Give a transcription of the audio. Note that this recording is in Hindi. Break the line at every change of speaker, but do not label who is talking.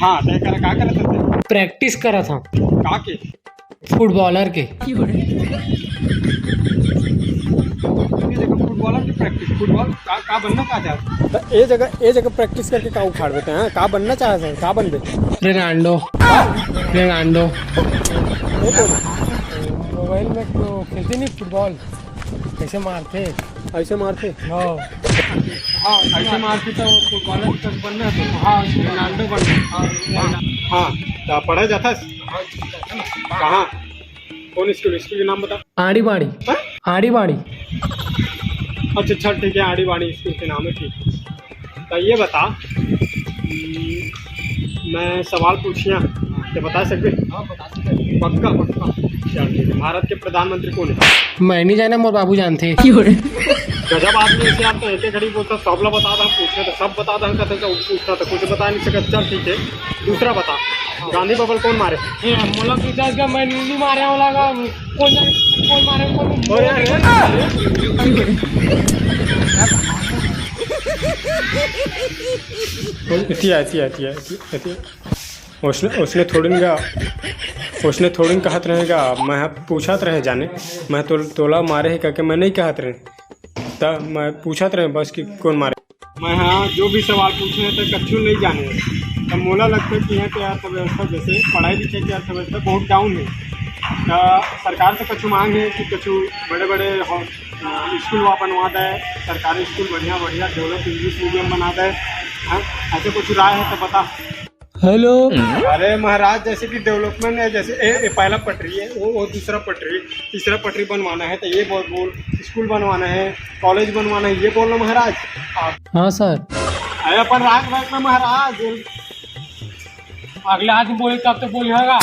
हाँ तय करा का करत थे?
प्रैक्टिस करा था
का के
फुटबॉलर के।
फुटबॉलर की प्रैक्टिस फुटबॉल का बनना का चाहते?
तो ए जगह प्रैक्टिस करके का उखाड़ देते हैं, का बनना चाहते हैं, का बनबे?
रेनाल्डो। रेनाल्डो
मोबाइल में तो खेलते नहीं फुटबॉल, कैसे मारते? ऐसे मारते।
हाँ
हाँ ऐसे मारते तो फुटबॉलर तक बनना है तो हाँ रोनाल्डो बनना। हाँ तो पढ़ा जाता है कहाँ? कौन स्कूल के नाम बता?
आड़ी बाड़ी।
हाँ?
आड़ी बाड़ी।
अच्छा ठीक है, आड़ी बाड़ी स्कूल के नाम है, ठीक। तो ये बता, मैं सवाल पूछिया तो बता सकते? पक्का पक्का। चल ठीक है, भारत के प्रधानमंत्री कौन है?
मैं नहीं जाना, मोर बाबू जानते।
गजब आदमी ऐसे आप तो एक घड़ी बोलता सब लोग बता था, पूछने तो सब बता था, कहते तो पूछता तो कुछ बता नहीं सकता। चल ठीक है, दूसरा बता, गांधी बबल कौन मारे?
मैं नहीं मारे कौन मारे
उसने थोड़ी कहत रहेगा, मैं पूछत रहे जाने, मैं तो तोला मारे है करके मैं नहीं कहत रहे, तब मैं पूछत रहे बस कि कौन मारे।
मैं हाँ जो भी सवाल पूछे तो कच्चू नहीं जाने, तब मोला लगता है कि यहाँ की अर्थव्यवस्था जैसे पढ़ाई लिखाई की अर्थव्यवस्था बहुत डाउन है। सरकार से कच्चू मांग है कि कच्चू बड़े बड़े स्कूल वहाँ बनवा दे, सरकारी स्कूल बढ़िया बढ़िया डेवलप इंग्लिश मीडियम बना दे। हाँ ऐसे कुछ राय है तो बता।
हेलो।
अरे महाराज जैसे कि डेवलपमेंट है, जैसे ए पहला पटरी है, वो दूसरा पटरी, तीसरा पटरी बनवाना है तो ये बोल स्कूल बनवाना है, कॉलेज बनवाना है, ये बोलो महाराज आप।
हाँ सर।
अरे अपन राग में महाराज
अगले आदमी बोले तब तो बोलेगा।